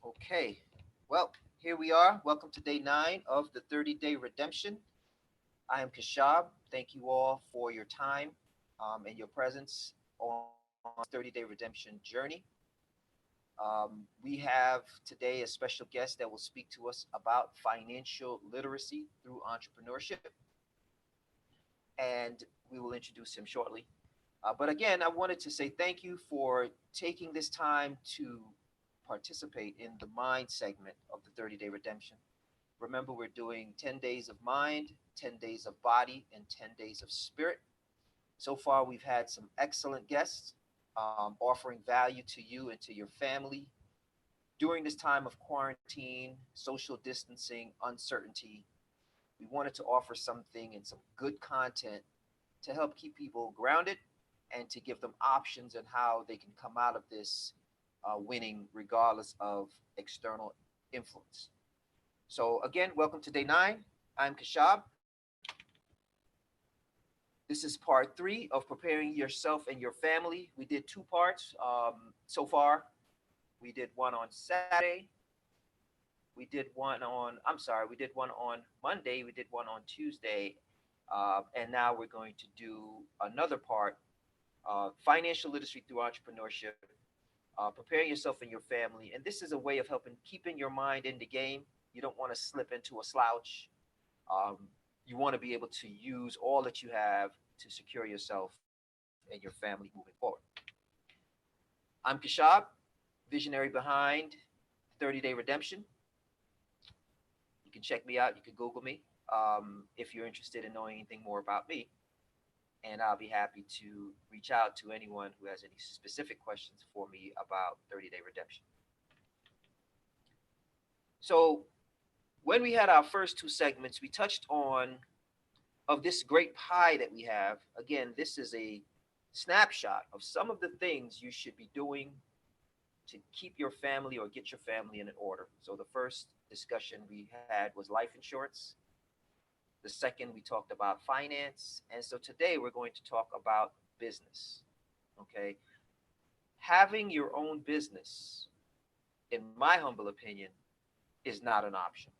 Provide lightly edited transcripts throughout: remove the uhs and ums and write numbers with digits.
Okay, well, here we are. Welcome to day 9 of the 30-day redemption. I am Kashab. Thank you all for your time and your presence on this 30-day redemption journey. We have today a special guest that will speak to us about financial literacy through entrepreneurship, and we will introduce him shortly. But again, I wanted to say thank you for taking this time to participate in the mind segment of the 30-day redemption. Remember, we're doing 10 days of mind, 10 days of body, and 10 days of spirit. So far, we've had some excellent guests offering value to you and to your family during this time of quarantine, social distancing, uncertainty. We wanted to offer something and some good content to help keep people grounded and to give them options on how they can come out of this winning regardless of external influence. So, again, welcome to day 9. I'm Kashab. This is part 3 of preparing yourself and your family. We did 2 parts so far. We did one on Saturday. We did one on Monday. We did one on Tuesday. And now we're going to do another part, financial literacy through entrepreneurship, preparing yourself and your family. And this is a way of helping keeping your mind in the game. You don't want to slip into a slouch. Um, you want to be able to use all that you have to secure yourself and your family moving forward. I'm Kashab, visionary behind 30 Day Redemption. You can check me out. You can Google me if you're interested in knowing anything more about me. And I'll be happy to reach out to anyone who has any specific questions for me about 30 Day Redemption. So, when we had our first 2 segments, we touched on of this great pie that we have. Again, this is a snapshot of some of the things you should be doing to keep your family or get your family in order. So the first discussion we had was life insurance. The second, we talked about finance. And so today we're going to talk about business. Okay. Having your own business, in my humble opinion, is not an option.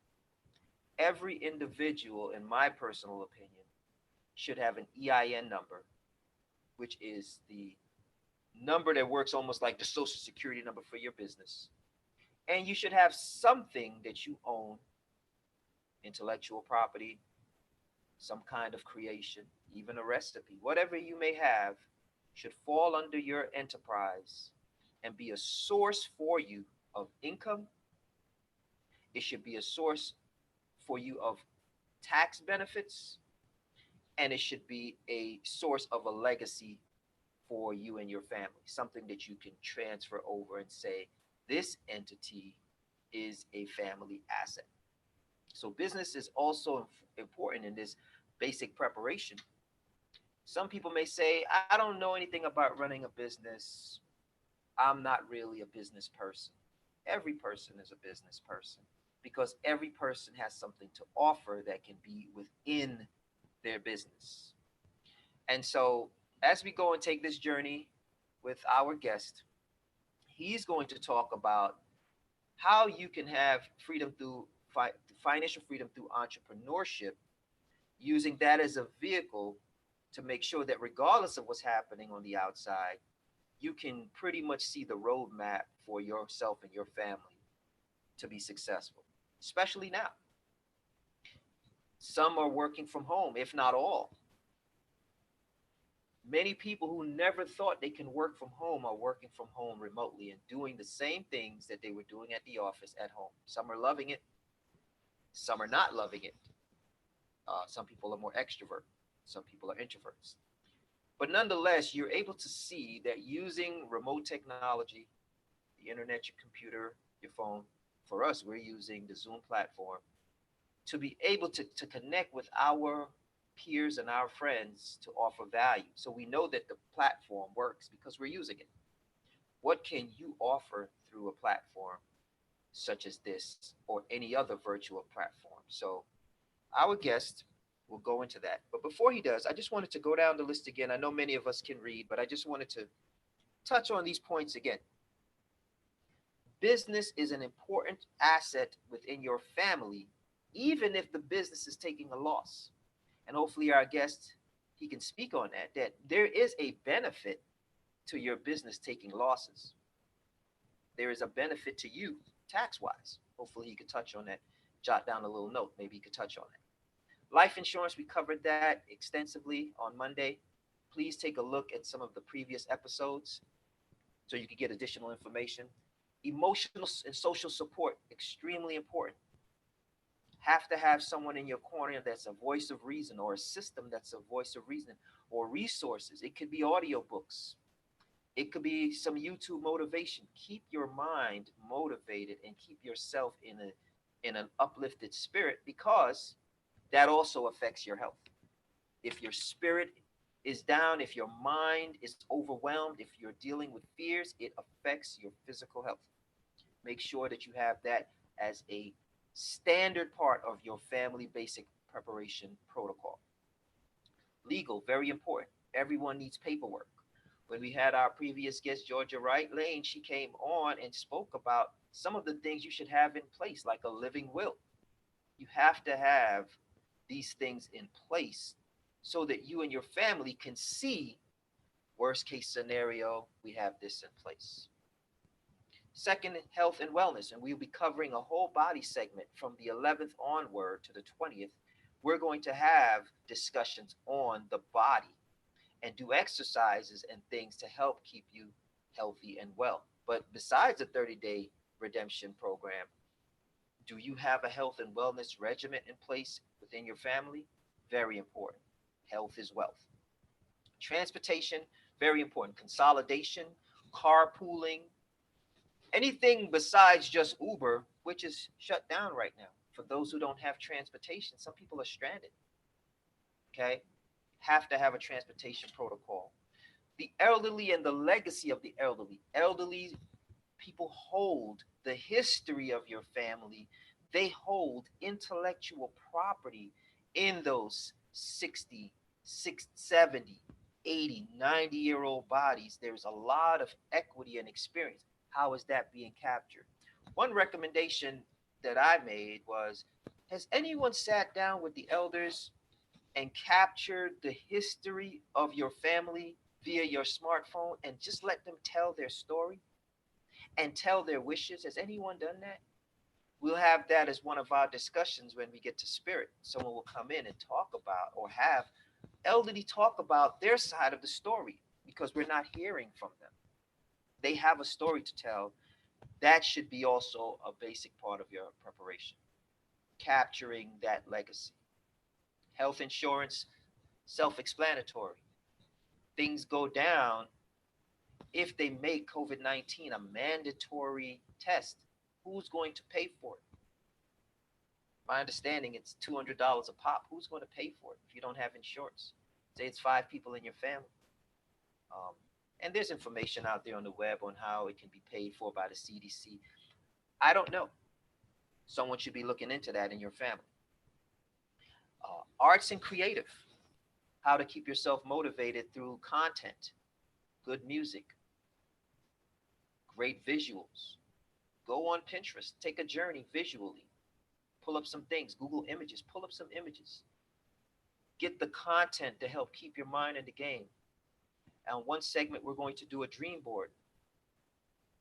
Every individual, in my personal opinion, should have an EIN number, which is the number that works almost like the social security number for your business. And you should have something that you own, intellectual property, some kind of creation, even a recipe, whatever you may have, should fall under your enterprise and be a source for you of income. It should be a source for you of tax benefits, and it should be a source of a legacy for you and your family, something that you can transfer over and say, this entity is a family asset. So, business is also important in this basic preparation. Some people may say, I don't know anything about running a business. I'm not really a business person. Every person is a business person because every person has something to offer that can be within their business. And so, as we go and take this journey with our guest, he's going to talk about how you can have freedom through financial freedom through entrepreneurship, using that as a vehicle to make sure that regardless of what's happening on the outside, you can pretty much see the roadmap for yourself and your family to be successful, especially now. Some are working from home, if not all. Many people who never thought they can work from home are working from home remotely and doing the same things that they were doing at the office at home. Some are loving it, some are not loving it. Some people are more extrovert, some people are introverts. But nonetheless, you're able to see that using remote technology, the internet, your computer, your phone, for us, we're using the Zoom platform to be able to connect with our peers and our friends to offer value. So we know that the platform works because we're using it. What can you offer through a platform such as this or any other virtual platform? So our guest will go into that. But before he does, I just wanted to go down the list again. I know many of us can read, but I just wanted to touch on these points again. business is an important asset within your family, even if the business is taking a loss. And hopefully, our guest he can speak on that. That there is a benefit to your business taking losses. There is a benefit to you tax wise. Hopefully, he could touch on that. Jot down a little note. Maybe he could touch on that. Life insurance, we covered that extensively on Monday. Please take a look at some of the previous episodes so you can get additional information. Emotional and social support, extremely important. Have to have someone in your corner that's a voice of reason, or a system that's a voice of reason, or resources. It could be audiobooks, it could be some YouTube motivation. Keep your mind motivated and keep yourself in an uplifted spirit, because that also affects your health. If your spirit is down, if your mind is overwhelmed, if you're dealing with fears, it affects your physical health. Make sure that you have that as a standard part of your family basic preparation protocol. Legal, very important. Everyone needs paperwork. When we had our previous guest, Georgia Wright Lane, she came on and spoke about some of the things you should have in place, like a living will. You have to have these things in place so that you and your family can see worst case scenario, we have this in place. Second, health and wellness, and we'll be covering a whole body segment from the 11th onward to the 20th. We're going to have discussions on the body and do exercises and things to help keep you healthy and well. But besides the 30-day redemption program, do you have a health and wellness regimen in place within your family? Very important. Health is wealth. Transportation, very important. Consolidation, carpooling, anything besides just Uber, which is shut down right now. For those who don't have transportation, some people are stranded. Okay, have to have a transportation protocol. The elderly and the legacy of the elderly. Elderly people hold the history of your family. They hold intellectual property in those 60, 60, 70, 80, 90-year old bodies. There's a lot of equity and experience. How is that being captured? One recommendation that I made was, has anyone sat down with the elders and captured the history of your family via your smartphone and just let them tell their story and tell their wishes? Has anyone done that? We'll have that as one of our discussions when we get to spirit. Someone will come in and talk about, or have elderly talk about their side of the story, because we're not hearing from them. They have a story to tell. That should be also a basic part of your preparation, capturing that legacy. Health insurance, self explanatory. Things go down if they make COVID 19 a mandatory test. Who's going to pay for it? My understanding, it's $200 a pop. Who's going to pay for it if you don't have insurance? Say it's five people in your family. Um, and there's information out there on the web on how it can be paid for by the CDC. I don't know. Someone should be looking into that in your family. Arts and creative, how to keep yourself motivated through content, good music, great visuals. Go on Pinterest, take a journey visually, pull up some things, Google images, pull up some images. Get the content to help keep your mind in the game. And one segment, we're going to do a dream board.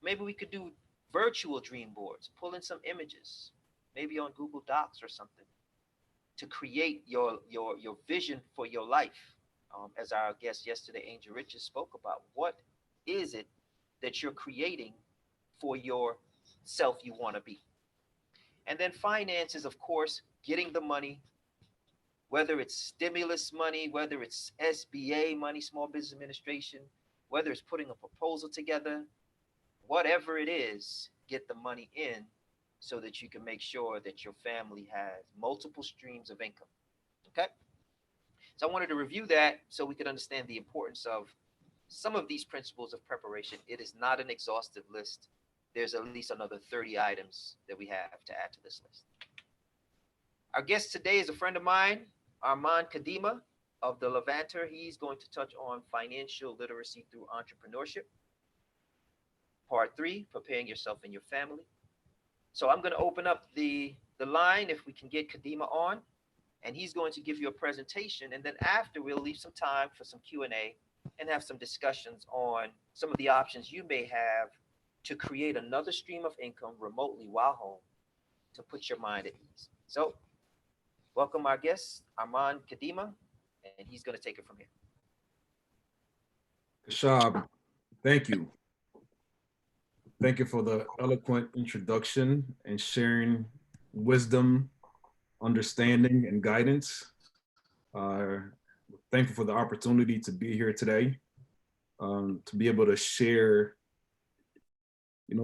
Maybe we could do virtual dream boards, pull in some images, maybe on Google Docs or something, to create your vision for your life. As our guest yesterday, Angel Riches, spoke about, what is it that you're creating for yourself you want to be? And then finances, of course, getting the money, whether it's stimulus money, whether it's SBA money, Small Business Administration, whether it's putting a proposal together, whatever it is, get the money in so that you can make sure that your family has multiple streams of income. Okay? So I wanted to review that so we could understand the importance of some of these principles of preparation. It is not an exhaustive list. There's at least another 30 items that we have to add to this list. Our guest today is a friend of mine, Armand Kadima of the Levanter. He's going to touch on financial literacy through entrepreneurship. Part 3, preparing yourself and your family. So I'm going to open up the line if we can get Kadima on, and he's going to give you a presentation, and then after we'll leave some time for some Q&A and have some discussions on some of the options you may have to create another stream of income remotely while home to put your mind at ease. So welcome our guest, Armand Kadima, and he's going to take it from here. Kashab, thank you. Thank you for the eloquent introduction and sharing wisdom, understanding, and guidance. Thankful for the opportunity to be here today, to be able to share,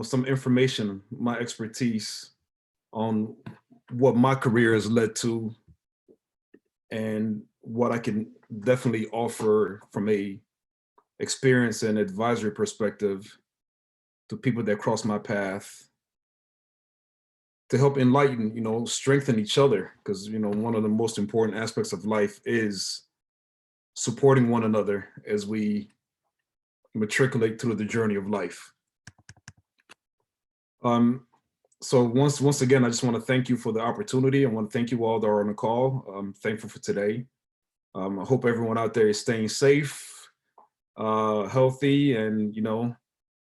some information, my expertise on what my career has led to and what I can definitely offer from a experience and advisory perspective to people that cross my path to help enlighten, strengthen each other. Because, one of the most important aspects of life is supporting one another as we matriculate through the journey of life. So once again, I just want to thank you for the opportunity. I want to thank you all that are on the call. I'm thankful for today. I hope everyone out there is staying safe, healthy, and,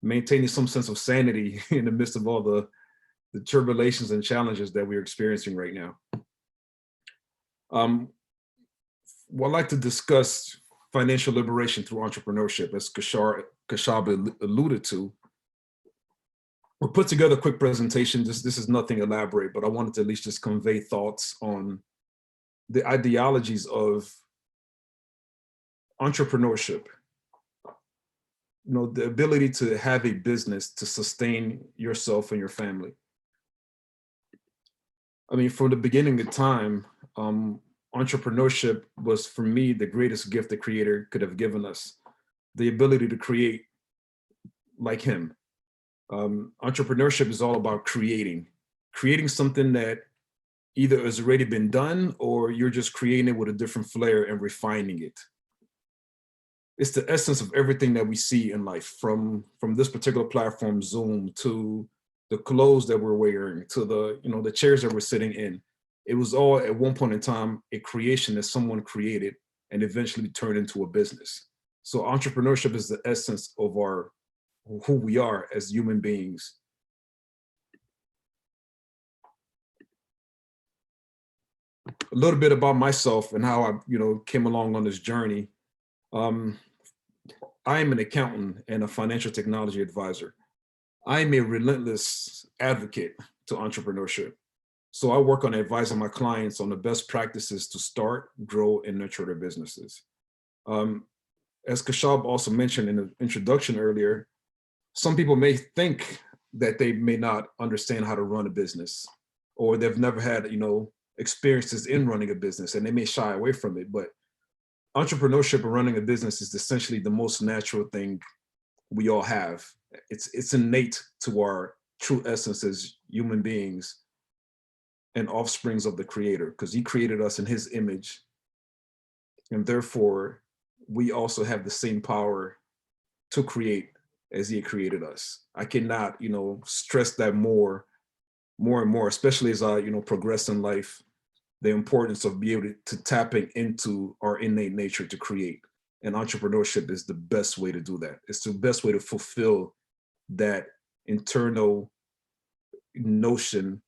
maintaining some sense of sanity in the midst of all the tribulations and challenges that we're experiencing right now. Well, I'd like to discuss financial liberation through entrepreneurship, as Kashab alluded to. We'll put together a quick presentation. This is nothing elaborate, but I wanted to at least just convey thoughts on the ideologies of entrepreneurship. The ability to have a business to sustain yourself and your family. I mean, from the beginning of time, entrepreneurship was, for me, the greatest gift the Creator could have given us. The ability to create like Him. Entrepreneurship is all about creating something that either has already been done or you're just creating it with a different flair and refining it. It's the essence of everything that we see in life, from this particular platform, Zoom, to the clothes that we're wearing, to the chairs that we're sitting in. It was all at one point in time a creation that someone created and eventually turned into a business. So entrepreneurship is the essence of who we are as human beings. A little bit about myself and how I, came along on this journey. I am an accountant and a financial technology advisor. I am a relentless advocate to entrepreneurship. So I work on advising my clients on the best practices to start, grow, and nurture their businesses. As Kashab also mentioned in the introduction earlier, some people may think that they may not understand how to run a business, or they've never had, experiences in running a business, and they may shy away from it. But entrepreneurship and running a business is essentially the most natural thing we all have. It's innate to our true essence as human beings and offsprings of the Creator, because He created us in His image. And therefore, we also have the same power to create as He created us. I cannot, stress that more and more, especially as I, progress in life, the importance of being able to tapping into our innate nature to create. And entrepreneurship is the best way to do that. It's the best way to fulfill that internal notion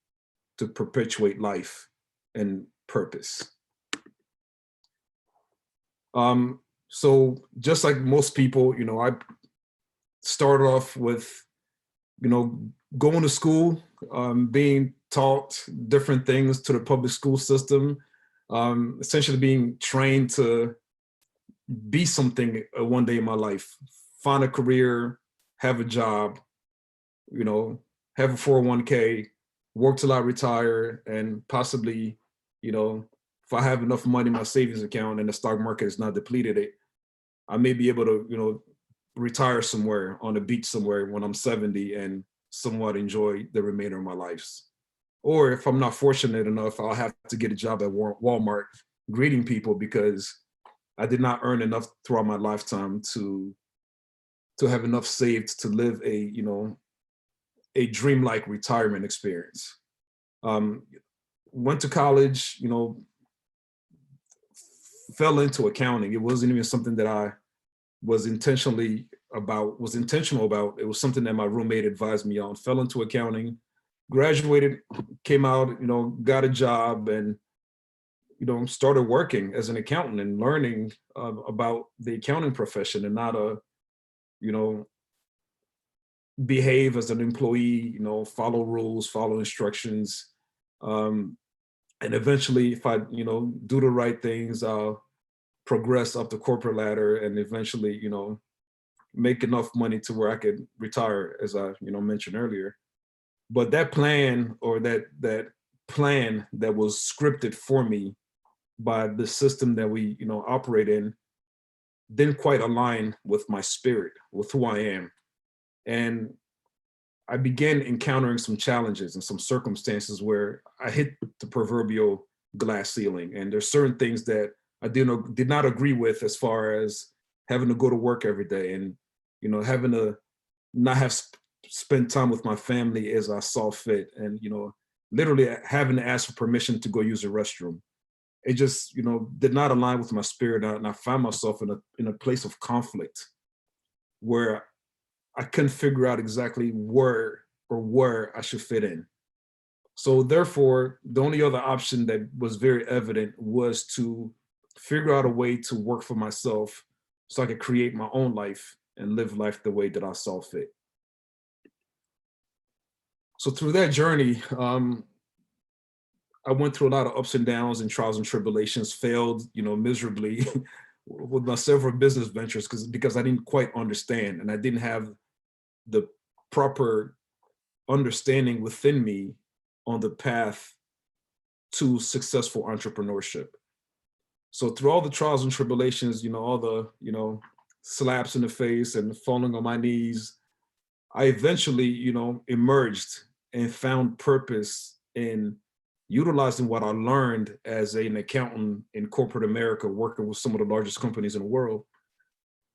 to perpetuate life and purpose. So just like most people, I started off with, going to school, being taught different things to the public school system, essentially being trained to be something one day in my life, find a career, have a job, have a 401k, work till I retire, and possibly, if I have enough money in my savings account and the stock market is not depleted, I may be able to, retire somewhere on the beach somewhere when I'm 70 and somewhat enjoy the remainder of my lives. Or if I'm not fortunate enough, I'll have to get a job at Walmart greeting people because I did not earn enough throughout my lifetime to have enough saved to live a, a dreamlike retirement experience. Went to college, fell into accounting. It wasn't even something that I was intentional about. It was something that my roommate advised me on. Fell into accounting, graduated, came out, got a job, and started working as an accountant and learning about the accounting profession, and not you know, behave as an employee, follow rules, follow instructions. And eventually, if I, do the right things, I'll progress up the corporate ladder and eventually, make enough money to where I could retire, as I, mentioned earlier. But that plan, or that plan that was scripted for me by the system that we, operate in, didn't quite align with my spirit, with who I am. And I began encountering some challenges and some circumstances where I hit the proverbial glass ceiling. And there's certain things that I did not agree with, as far as having to go to work every day, and having to not have spent time with my family as I saw fit, and literally having to ask for permission to go use the restroom. It just did not align with my spirit, and I found myself in a place of conflict where I couldn't figure out exactly where I should fit in. So therefore, the only other option that was very evident was to figure out a way to work for myself, so I could create my own life and live life the way that I saw fit. So through that journey, I went through a lot of ups and downs and trials and tribulations, failed, miserably with my several business ventures, because I didn't quite understand, and I didn't have the proper understanding within me on the path to successful entrepreneurship. So through all the trials and tribulations, all the, slaps in the face and falling on my knees, I eventually, emerged and found purpose in utilizing what I learned as an accountant in corporate America, working with some of the largest companies in the world,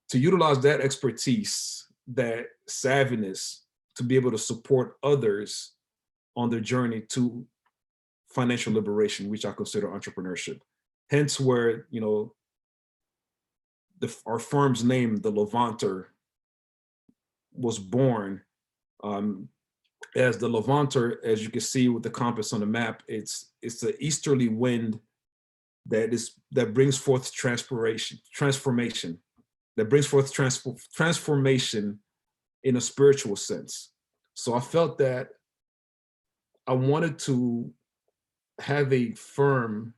to utilize that expertise, that savviness, to be able to support others on their journey to financial liberation, which I consider entrepreneurship. Hence where, our firm's name, the Levanter, was born. As the Levanter, as you can see with the compass on the map, it's the easterly wind that brings forth transformation, that brings forth transformation in a spiritual sense. So I felt that I wanted to have a firm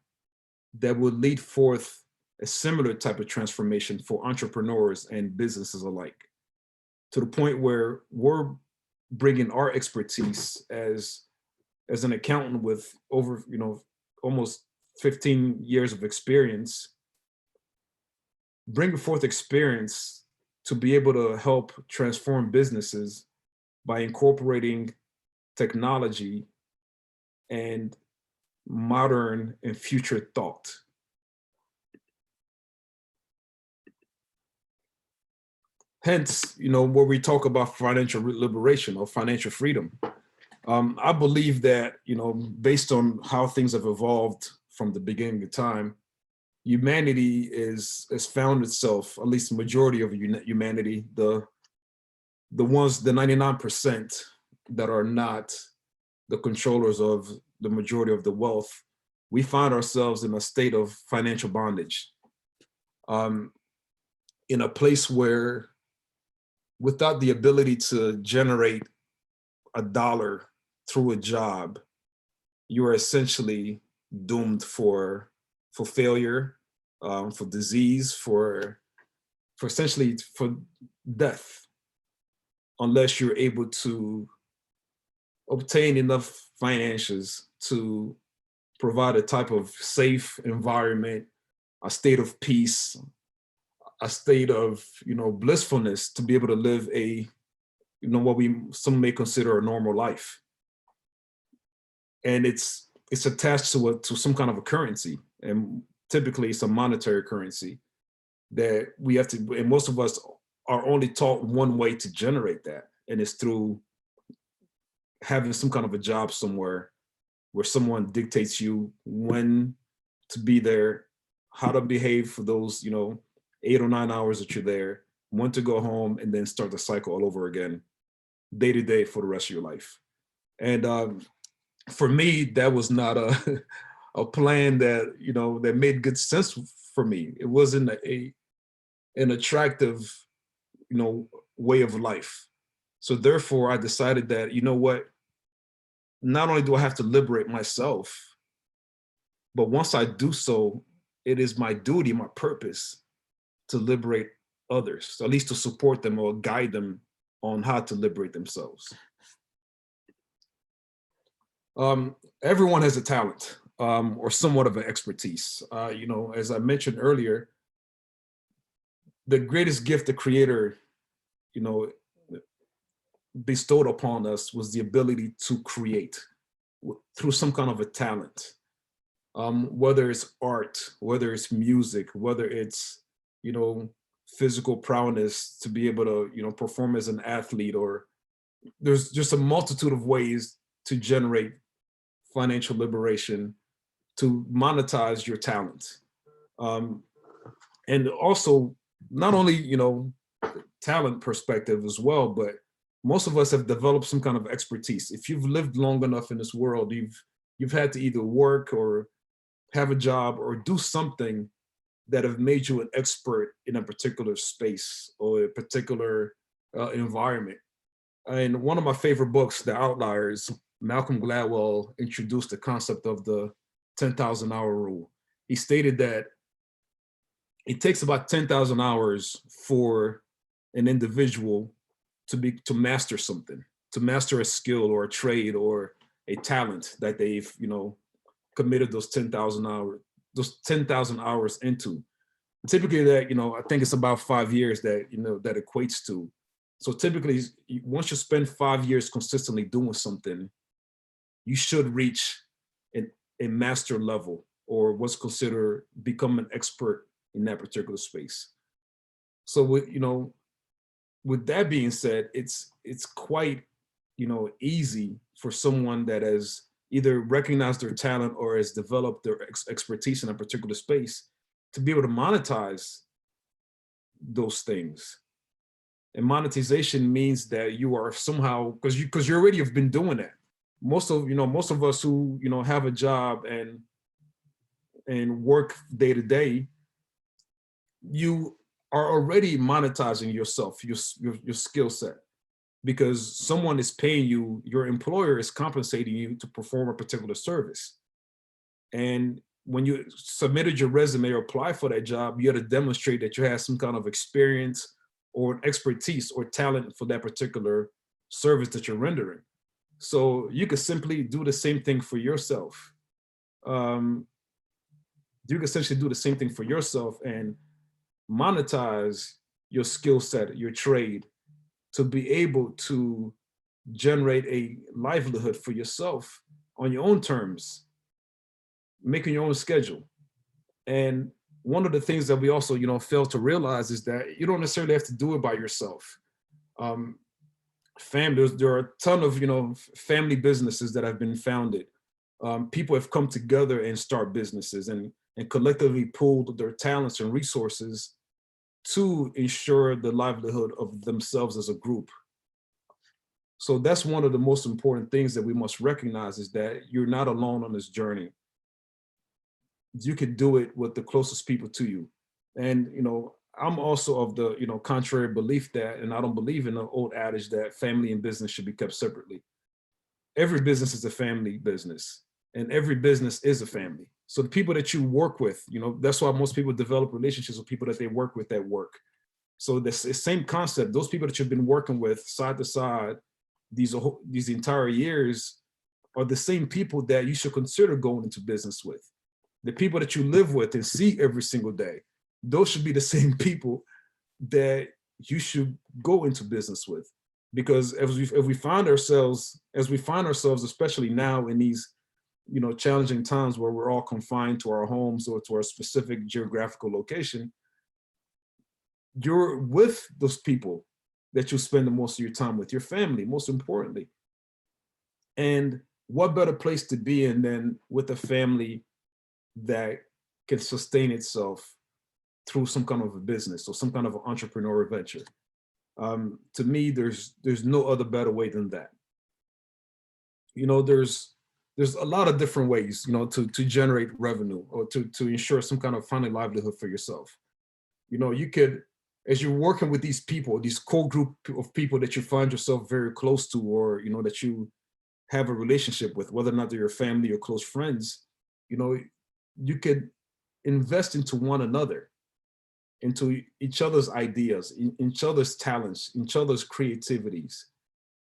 that would lead forth a similar type of transformation for entrepreneurs and businesses alike, to the point where we're bringing our expertise as an accountant with over, almost 15 years of experience, bringing forth experience to be able to help transform businesses by incorporating technology and modern and future thought. Hence, where we talk about financial liberation or financial freedom. I believe that, based on how things have evolved from the beginning of time, humanity has found itself, at least the majority of humanity, the 99% that are not the controllers of the majority of the wealth, we find ourselves in a state of financial bondage, in a place where, without the ability to generate a dollar through a job, you are essentially doomed for failure, for disease, for essentially for death, unless you're able to obtain enough finances to provide a type of safe environment, a state of peace, a state of blissfulness, to be able to live a what some may consider a normal life. And it's attached to some kind of a currency, and typically it's a monetary currency that we have to, and most of us are only taught one way to generate that, and it's through having some kind of a job somewhere where someone dictates you when to be there, how to behave for those, 8 or 9 hours that you're there, when to go home, and then start the cycle all over again, day to day for the rest of your life. And for me, that was not a a plan that that made good sense for me. It wasn't an attractive way of life. So therefore, I decided that what, not only do I have to liberate myself, but once I do so, it is my duty, my purpose to liberate others, at least to support them or guide them on how to liberate themselves. Everyone has a talent or somewhat of an expertise. As I mentioned earlier, the greatest gift the Creator, you know, bestowed upon us was the ability to create through some kind of a talent. Whether it's art, whether it's music, whether it's physical prowess to be able to perform as an athlete, or there's just a multitude of ways to generate financial liberation, to monetize your talent. And also, not only talent perspective as well, but most of us have developed some kind of expertise. If you've lived long enough in this world, you've had to either work or have a job or do something that have made you an expert in a particular space or a particular environment. And one of my favorite books, The Outliers, Malcolm Gladwell introduced the concept of the 10,000 hour rule. He stated that it takes about 10,000 hours for an individual to master something, to master a skill or a trade or a talent that they've committed those 10,000 hours into. Typically, that I think it's about 5 years that that equates to. So typically, once you spend 5 years consistently doing something, you should reach a master level, or what's considered become an expert in that particular space. So with that being said, it's quite easy for someone that has either recognized their talent or has developed their expertise in a particular space to be able to monetize those things. And monetization means that you are somehow, because you already have been doing that. Most of us who have a job and work day to day, you are already monetizing yourself, your skill set, because someone is paying you, your employer is compensating you to perform a particular service. And when you submitted your resume or apply for that job, you had to demonstrate that you have some kind of experience or expertise or talent for that particular service that you're rendering. So you could simply do the same thing for yourself. You could essentially do the same thing for yourself and monetize your skill set, your trade, to be able to generate a livelihood for yourself on your own terms, making your own schedule. And one of the things that we also, fail to realize is that you don't necessarily have to do it by yourself. There are a ton of, family businesses that have been founded. People have come together and start businesses and collectively pooled their talents and resources to ensure the livelihood of themselves as a group. So that's one of the most important things that we must recognize, is that you're not alone on this journey. You can do it with the closest people to you. And, I'm also of the, contrary belief that, and I don't believe in the old adage that family and business should be kept separately. Every business is a family business, and every business is a family. So the people that you work with, that's why most people develop relationships with people that they work with at work. So the same concept, those people that you've been working with side to side these entire years are the same people that you should consider going into business with. The people that you live with and see every single day, those should be the same people that you should go into business with. Because as we find ourselves, especially now in these challenging times where we're all confined to our homes or to our specific geographical location, you're with those people that you spend the most of your time with, your family, most importantly. And what better place to be in than with a family that can sustain itself through some kind of a business or some kind of an entrepreneurial venture. To me, there's no other better way than that. You know, there's a lot of different ways, you know, to generate revenue or to ensure some kind of family livelihood for yourself. You know, you could, as you're working with these people, these core group of people that you find yourself very close to, or you know that you have a relationship with, whether or not they're your family or close friends, you know, you could invest into one another, into each other's ideas, in each other's talents, each other's creativities.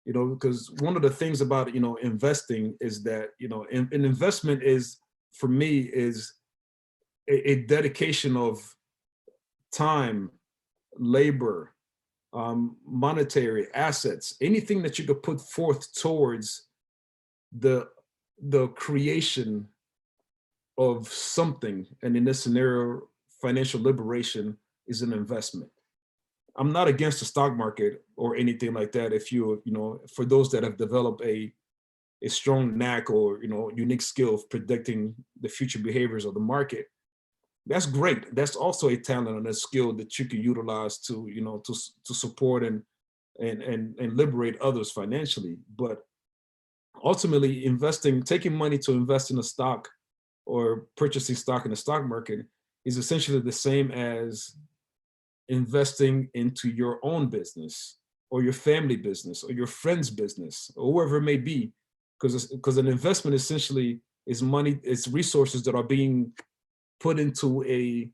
You know, because one of the things about, you know, investing is that, you know, an investment is, for me, is a dedication of time, labor, monetary assets, anything that you could put forth towards the creation of something. And in this scenario, financial liberation is an investment. I'm not against the stock market or anything like that. If you know, for those that have developed a strong knack or, you know, unique skill of predicting the future behaviors of the market, that's great. That's also a talent and a skill that you can utilize to, you know, to support and liberate others financially. But ultimately, investing, taking money to invest in a stock or purchasing stock in the stock market is essentially the same as investing into your own business or your family business or your friend's business or whoever it may be, because an investment essentially is money, it's resources that are being put into a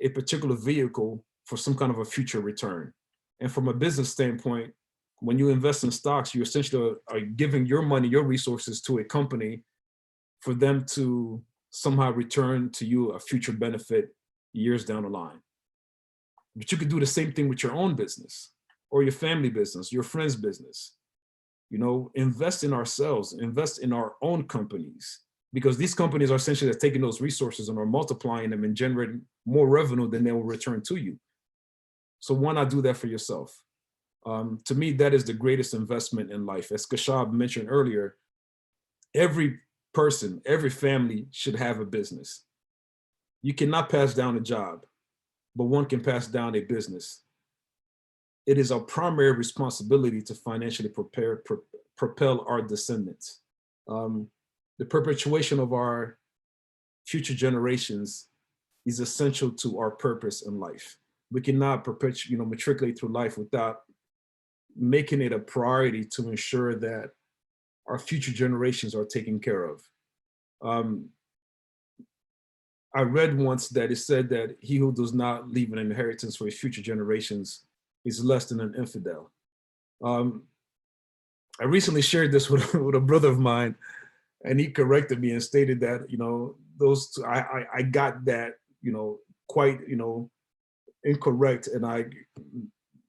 particular vehicle for some kind of a future return. And from a business standpoint, when you invest in stocks, you essentially are giving your money, your resources to a company for them to somehow return to you a future benefit years down the line. But you could do the same thing with your own business or your family business, your friend's business. You know, invest in ourselves, invest in our own companies, because these companies are essentially taking those resources and are multiplying them and generating more revenue than they will return to you. So why not do that for yourself? To me, that is the greatest investment in life. As Kashab mentioned earlier, every person, every family should have a business. You cannot pass down a job, but one can pass down a business. It is our primary responsibility to financially propel our descendants. The perpetuation of our future generations is essential to our purpose in life. We cannot matriculate through life without making it a priority to ensure that our future generations are taken care of. I read once that it said that he who does not leave an inheritance for his future generations is less than an infidel. I recently shared this with a brother of mine, and he corrected me and stated that, you know, I got that, you know, quite, you know, incorrect, and I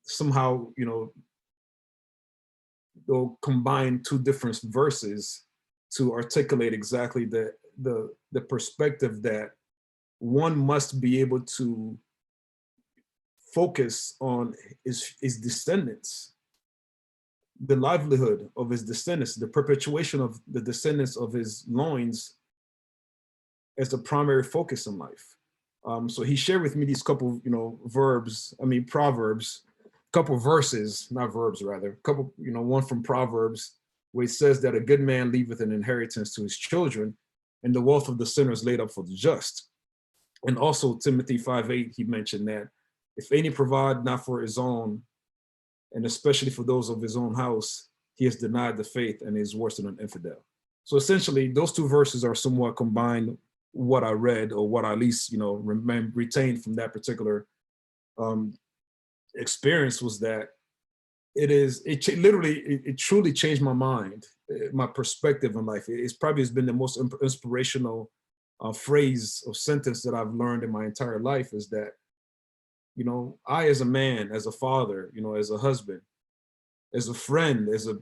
somehow, you know, they'll combine two different verses to articulate exactly the perspective that one must be able to focus on his descendants, the livelihood of his descendants, the perpetuation of the descendants of his loins as the primary focus in life. So he shared with me these couple, you know, proverbs, couple verses, not verbs, rather, couple, you know, one from Proverbs where it says that a good man leaveth an inheritance to his children, and the wealth of the sinner is laid up for the just. And also Timothy 5:8, he mentioned that if any provide not for his own, and especially for those of his own house, he has denied the faith and is worse than an infidel. So essentially, those two verses are somewhat combined. What I read, or what I at least, you know, retained from that particular experience, was that it truly changed my mind, my perspective in life. It's probably has been the most inspirational phrase or sentence that I've learned in my entire life, is that, you know, I, as a man, as a father, you know, as a husband, as a friend, as a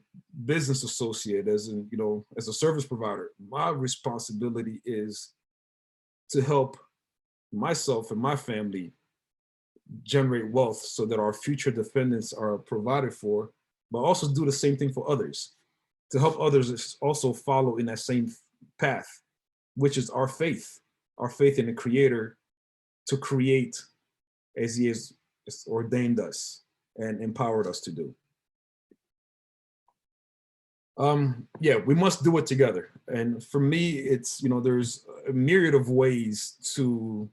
business associate, you know, as a service provider, my responsibility is to help myself and my family generate wealth so that our future descendants are provided for, but also do the same thing for others. to help others also follow in that same path, which is our faith in the Creator to create as He has ordained us and empowered us to do. Yeah, we must do it together. And for me, it's, there's a myriad of ways to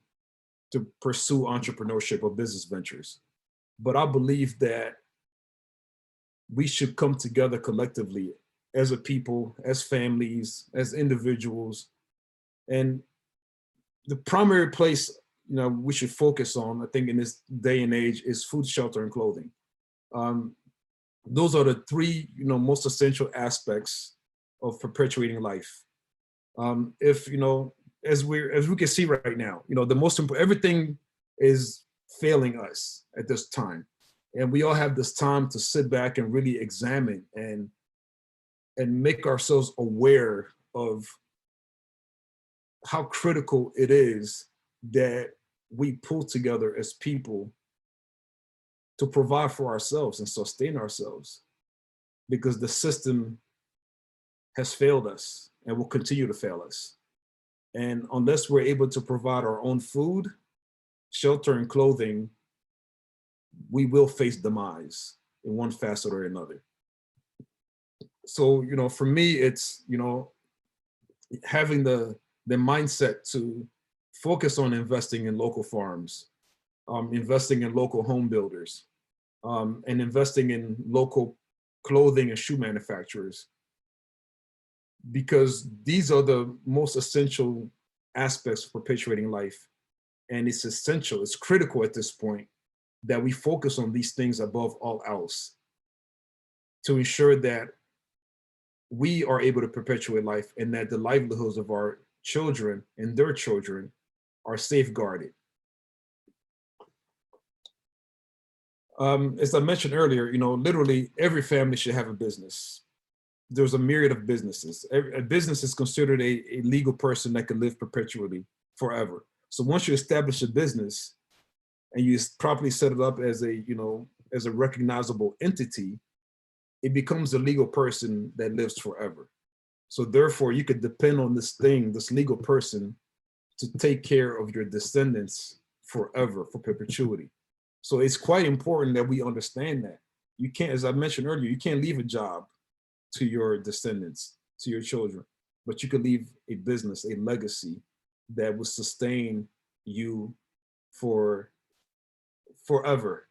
pursue entrepreneurship or business ventures. But I believe that we should come together collectively as a people, as families, as individuals. And the primary place, we should focus on, I think, in this day and age is food, shelter, and clothing. Those are the three, most essential aspects of perpetuating life. If, as we can see right now, the most important, everything is failing us at this time. And we all have this time to sit back and really examine and make ourselves aware of how critical it is that we pull together as people to provide for ourselves and sustain ourselves, because the system has failed us and will continue to fail us. And unless we're able to provide our own food, shelter, and clothing, we will face demise in one facet or another. So, for me, it's, having the mindset to focus on investing in local farms, investing in local home builders, and investing in local clothing and shoe manufacturers, because these are the most essential aspects of perpetuating life. And it's essential, it's critical at this point that we focus on these things above all else to ensure that we are able to perpetuate life and that the livelihoods of our children and their children are safeguarded. As I mentioned earlier, literally every family should have a business. There's a myriad of businesses. A business is considered a legal person that can live perpetually forever. So once you establish a business and you properly set it up as a recognizable entity, it becomes a legal person that lives forever. So therefore, you could depend on this legal person, to take care of your descendants forever, for perpetuity. So it's quite important that we understand that. You can't, as I mentioned earlier, you can't leave a job to your descendants, to your children, but you could leave a business, a legacy that will sustain you for forever.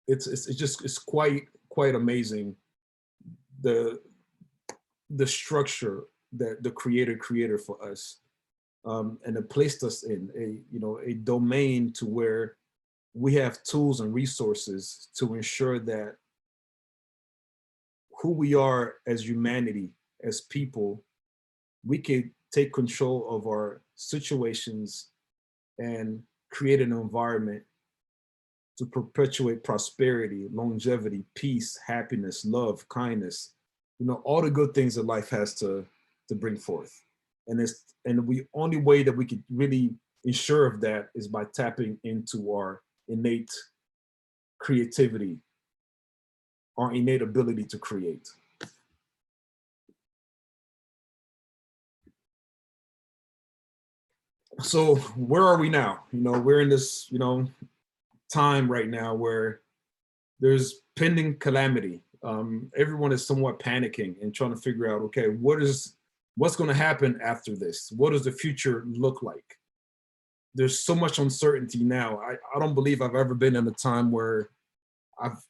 It's quite amazing the structure that the Creator created for us, and it placed us in a domain to where we have tools and resources to ensure that who we are as humanity, as people, we can take control of our situations and create an environment to perpetuate prosperity, longevity, peace, happiness, love, kindness, all the good things that life has to bring forth. And the only way that we could really ensure of that is by tapping into our innate creativity, our innate ability to create. So where are we now? We're in this, time right now where there's pending calamity. Everyone is somewhat panicking and trying to figure out, okay, what's going to happen after this? What does the future look like? There's so much uncertainty now. I don't believe I've ever been in a time where I've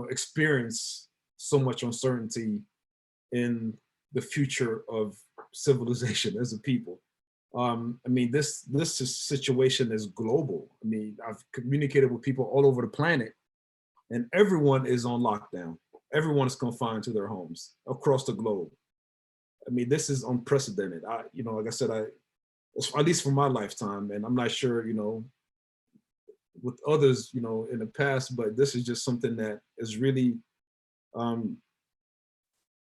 experienced so much uncertainty in the future of civilization as a people. This situation is global. I've communicated with people all over the planet, and everyone is on lockdown. Everyone is confined to their homes across the globe. This is unprecedented. Like I said, at least for my lifetime, and I'm not sure, with others, in the past, but this is just something that has really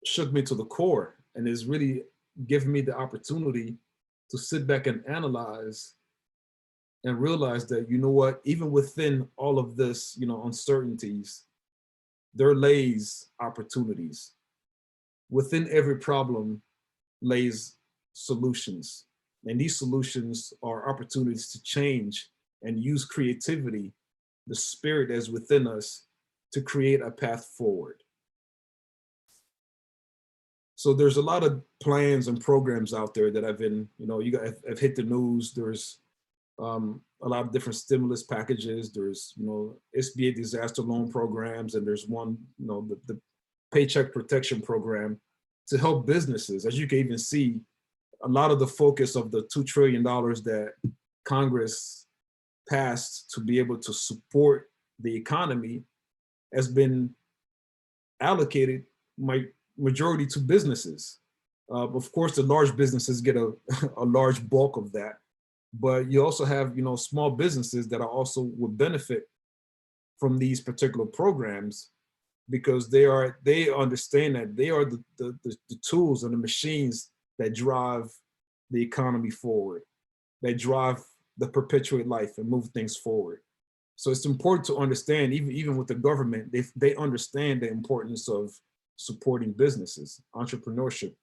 shook me to the core, and has really given me the opportunity to sit back and analyze and realize that, what, even within all of this, uncertainties, there lays opportunities. Within every problem lays solutions. And these solutions are opportunities to change and use creativity, the spirit that's within us, to create a path forward. So there's a lot of plans and programs out there that have been, you got have hit the news. There's a lot of different stimulus packages. There's, SBA disaster loan programs, and there's one, the Paycheck Protection Program to help businesses. As you can even see, a lot of the focus of the $2 trillion that Congress passed to be able to support the economy has been allocated majority to businesses. Of course, the large businesses get a large bulk of that, but you also have, small businesses that are also would benefit from these particular programs, because they understand that they are the tools and the machines that drive the economy forward, that drive the perpetuate life and move things forward. So it's important to understand, even with the government, they understand the importance of supporting businesses, entrepreneurship,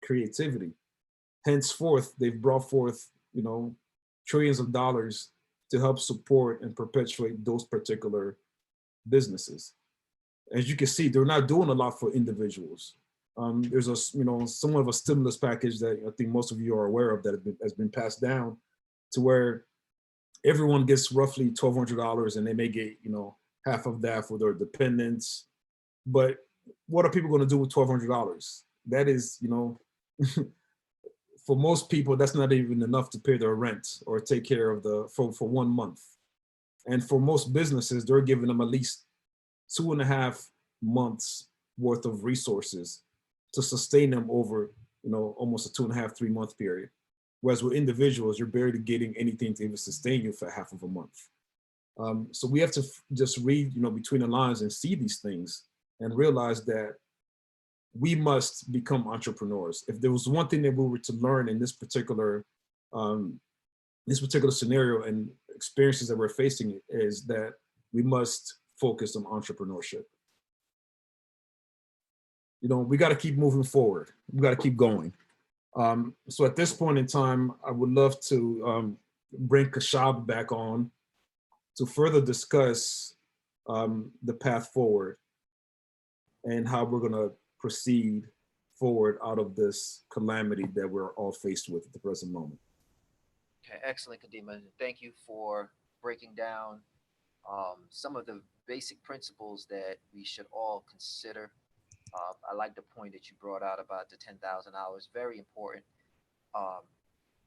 creativity. Henceforth, they've brought forth, trillions of dollars to help support and perpetuate those particular businesses. As you can see, they're not doing a lot for individuals. There's somewhat of a stimulus package that I think most of you are aware of that has been passed down, to where everyone gets roughly $1,200, and they may get, half of that for their dependents. But what are people going to do with $1,200? That is, for most people, that's not even enough to pay their rent or take care of for 1 month. And for most businesses, they're giving them at least 2.5 months worth of resources to sustain them over, almost a 2.5, 3 month period. Whereas with individuals, you're barely getting anything to even sustain you for half of a month. So we have to just read, between the lines and see these things and realize that we must become entrepreneurs. If there was one thing that we were to learn in this particular scenario and experiences that we're facing, is that we must focus on entrepreneurship. We got to keep moving forward. We got to keep going. So at this point in time, I would love to bring Kashab back on to further discuss the path forward and how we're going to proceed forward out of this calamity that we're all faced with at the present moment. Okay, excellent, Kadima. Thank you for breaking down some of the basic principles that we should all consider. I like the point that you brought out about the 10,000 hours. Very important.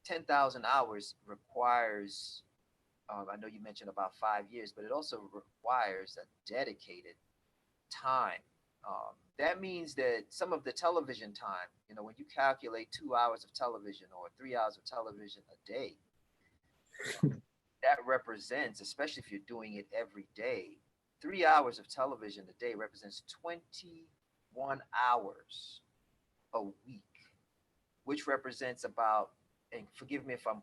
10,000 hours requires, I know you mentioned about 5 years, but it also requires a dedicated time. That means that some of the television time, when you calculate 2 hours of television or 3 hours of television a day, that represents, especially if you're doing it every day, 3 hours of television a day represents 21 hours a week, which represents about, and forgive me if I'm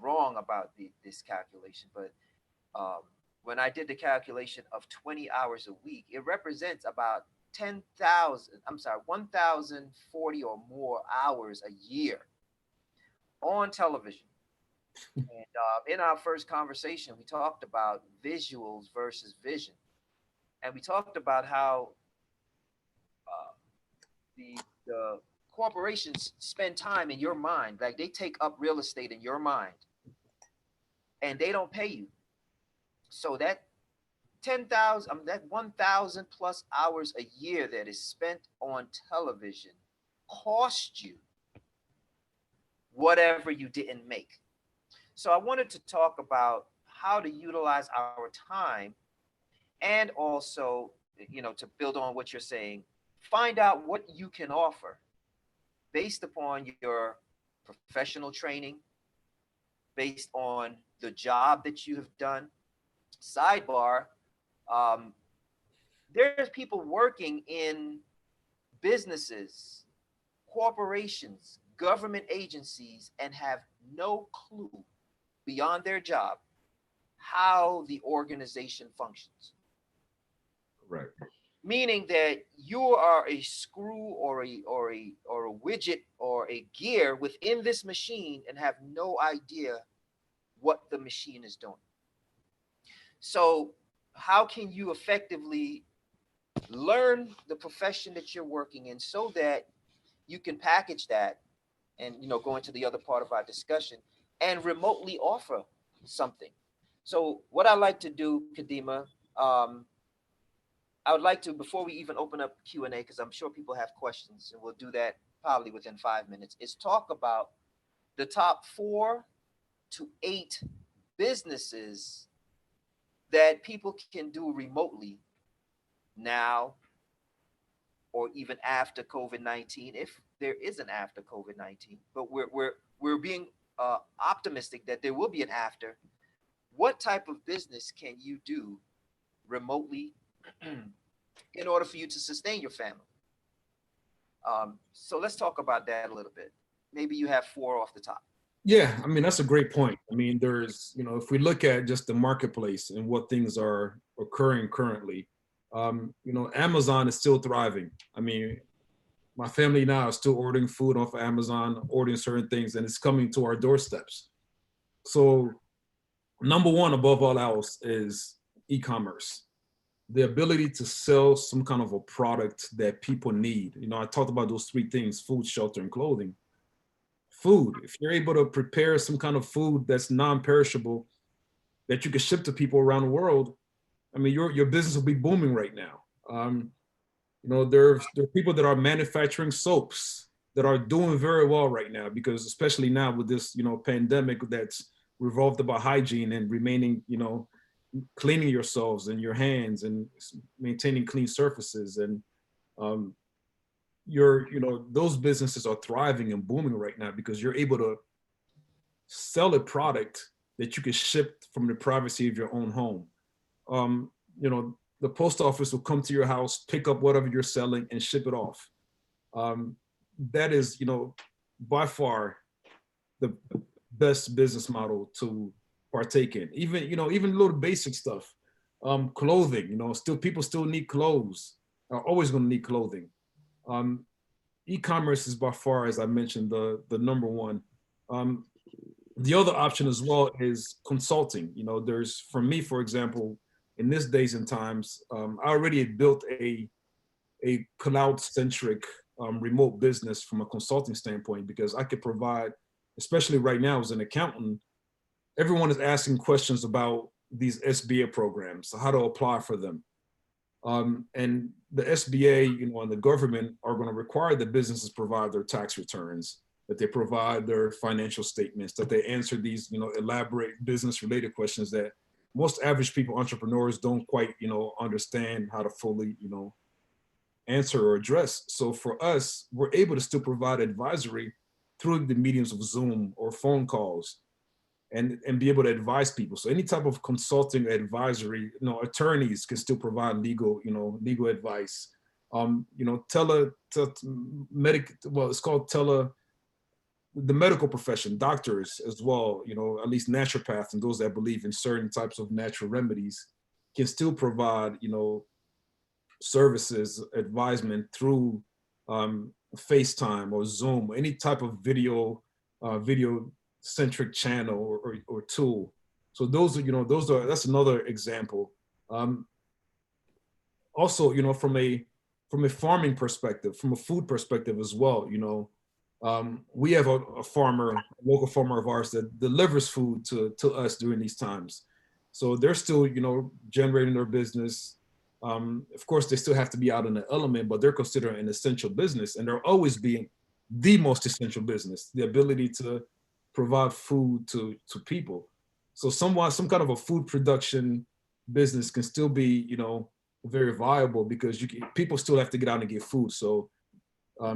wrong about this calculation, but when I did the calculation of 20 hours a week, it represents about 1,040 or more hours a year on television. And in our first conversation, we talked about visuals versus vision. And we talked about how the corporations spend time in your mind, like they take up real estate in your mind, and they don't pay you. So that 10,000, that 1,000 plus hours a year that is spent on television cost you whatever you didn't make. So I wanted to talk about how to utilize our time, and also, to build on what you're saying, find out what you can offer based upon your professional training, based on the job that you have done. Sidebar, there's people working in businesses, corporations, government agencies, and have no clue beyond their job how the organization functions. Right. meaning that you are a screw or a widget or a gear within this machine and have no idea what the machine is doing. So how can you effectively learn the profession that you're working in so that you can package that and go into the other part of our discussion and remotely offer something? So what I like to do, Kadima, um, I would like to, before we even open up Q&A, because I'm sure people have questions, and we'll do that probably within 5 minutes, is talk about the top 4 to 8 businesses that people can do remotely now or even after COVID-19, if there is an after COVID-19. But we're being optimistic that there will be an after. What type of business can you do remotely in order for you to sustain your family? So let's talk about that a little bit. Maybe you have 4 off the top. Yeah, I mean, that's a great point. I mean, there's, if we look at just the marketplace and what things are occurring currently, Amazon is still thriving. I mean, my family now is still ordering food off of Amazon, ordering certain things, and it's coming to our doorsteps. So, number one, above all else, is e-commerce. The ability to sell some kind of a product that people need. I talked about those 3 things: food, shelter, and clothing. Food, if you're able to prepare some kind of food that's non-perishable that you can ship to people around the world, I mean, your business will be booming right now. There are people that are manufacturing soaps that are doing very well right now, because especially now with this, pandemic that's revolved about hygiene and remaining, cleaning yourselves and your hands and maintaining clean surfaces. And those businesses are thriving and booming right now because you're able to sell a product that you can ship from the privacy of your own home. The post office will come to your house, pick up whatever you're selling, and ship it off. That is, by far the best business model to partake in. Even little basic stuff, clothing. People still need clothes. Are always going to need clothing. E-commerce is by far, as I mentioned, the number one. The other option as well is consulting. There's, for me, for example, in this days and times, I already had built a cloud-centric remote business from a consulting standpoint, because I could provide, especially right now as an accountant, everyone is asking questions about these SBA programs, how to apply for them. And the SBA, and the government are going to require that businesses provide their tax returns, that they provide their financial statements, that they answer these, elaborate business-related questions that most average people, entrepreneurs, don't quite, understand how to fully, answer or address. So for us, we're able to still provide advisory through the mediums of Zoom or phone calls, and be able to advise people. So any type of consulting advisory, attorneys can still provide legal advice. It's called the medical profession, doctors as well, at least naturopaths and those that believe in certain types of natural remedies can still provide, services, advisement through FaceTime or Zoom, any type of video centric channel or tool. So that's another example. Also, from a farming perspective, from a food perspective as well, we have a local farmer of ours that delivers food to us during these times. So they're still, generating their business. Of course, they still have to be out in the element, but they're considered an essential business, and they're always being the most essential business, the ability to provide food to people. So some kind of a food production business can still be, very viable, because people still have to get out and get food. So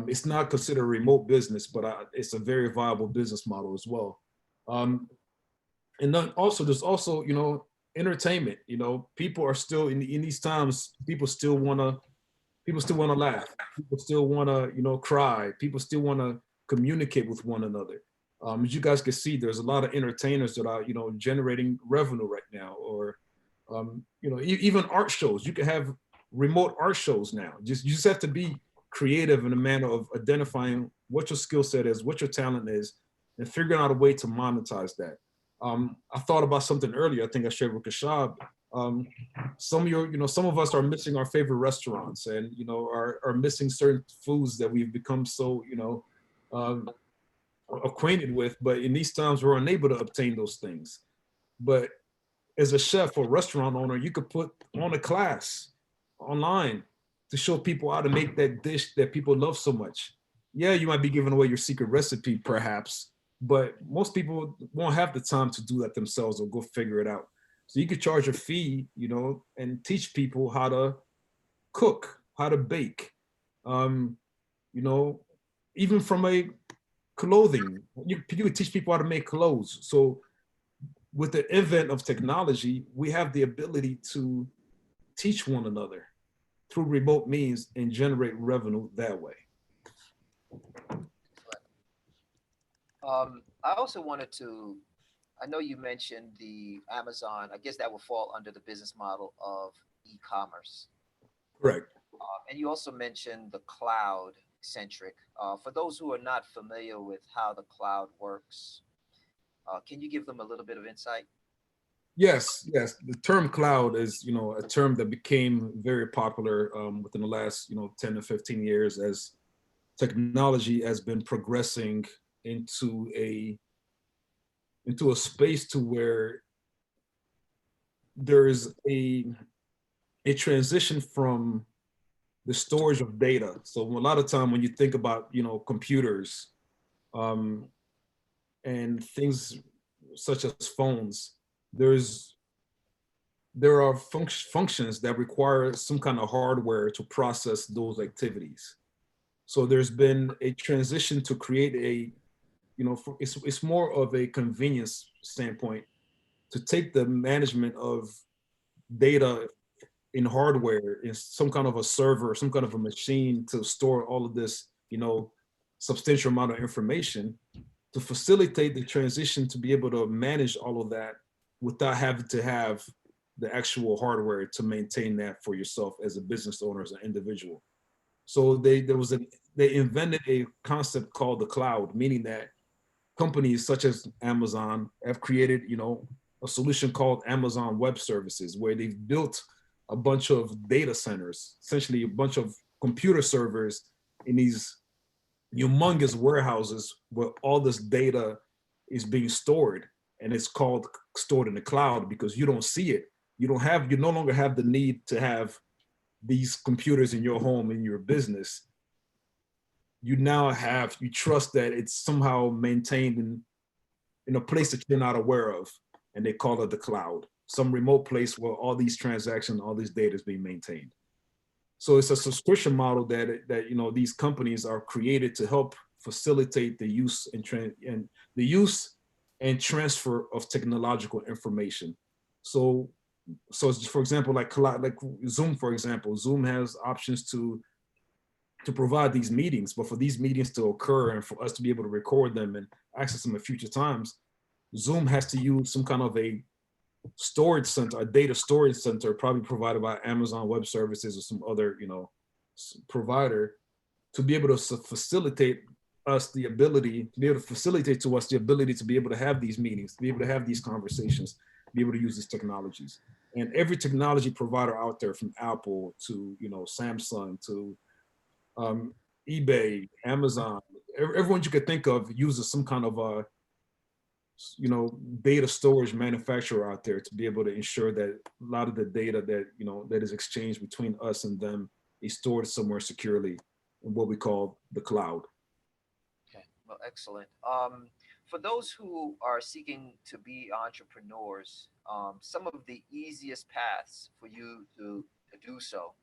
it's not considered a remote business, but it's a very viable business model as well. And then there's also, entertainment. People are still in these times. People still want to laugh. People still want to, cry. People still want to communicate with one another. As you guys can see, there's a lot of entertainers that are, generating revenue right now, or, even art shows. You can have remote art shows now. You just have to be creative in a manner of identifying what your skill set is, what your talent is, and figuring out a way to monetize that. I thought about something earlier. I think I shared with Kashab. Some of us are missing our favorite restaurants, and are missing certain foods that we've become so um, acquainted with. But in these times, we're unable to obtain those things. But as a chef or restaurant owner, you could put on a class online to show people how to make that dish that people love so much. Yeah, you might be giving away your secret recipe, perhaps, but most people won't have the time to do that themselves or go figure it out. So you could charge a fee, and teach people how to cook, how to bake. Um, you know, Even from a clothing, you could teach people how to make clothes. So with the advent of technology, we have the ability to teach one another through remote means and generate revenue that way. I also wanted to, I know you mentioned the Amazon. I guess that would fall under the business model of e-commerce. Correct. And you also mentioned the cloud centric. For those who are not familiar with how the cloud works, can you give them a little bit of insight? Yes, yes. The term cloud is, a term that became very popular within the last, 10 to 15 years as technology has been progressing into a space to where there is a transition from the storage of data. So a lot of time when you think about, computers um, and things such as phones, there's there are functions that require some kind of hardware to process those activities. So there's been a transition to create it's more of a convenience standpoint to take the management of data in hardware in some kind of a server, some kind of a machine to store all of this, substantial amount of information to facilitate the transition to be able to manage all of that without having to have the actual hardware to maintain that for yourself as a business owner, as an individual. So they invented a concept called the cloud, meaning that companies such as Amazon have created, a solution called Amazon Web Services, where they've built a bunch of data centers, essentially a bunch of computer servers in these humongous warehouses where all this data is being stored, and it's called stored in the cloud because you don't see it. You no longer have the need to have these computers in your home, in your business. You trust that it's somehow maintained in a place that you're not aware of, and they call it the cloud, some remote place where all these transactions, all this data is being maintained. So it's a subscription model that these companies are created to help facilitate the use and transfer of technological information. So for example, like Zoom, for example, Zoom has options to provide these meetings, but for these meetings to occur and for us to be able to record them and access them at future times, Zoom has to use some kind of a storage center, a data storage center, probably provided by Amazon Web Services or some other, provider, to be able to facilitate us the ability to be able to facilitate to us the ability to be able to have these meetings, to be able to have these conversations, be able to use these technologies. And every technology provider out there, from Apple to Samsung to eBay, Amazon, everyone you could think of uses some kind of a data storage manufacturer out there to be able to ensure that a lot of the data that is exchanged between us and them is stored somewhere securely in what we call the cloud. Okay, well, excellent. For those who are seeking to be entrepreneurs, some of the easiest paths for you to do so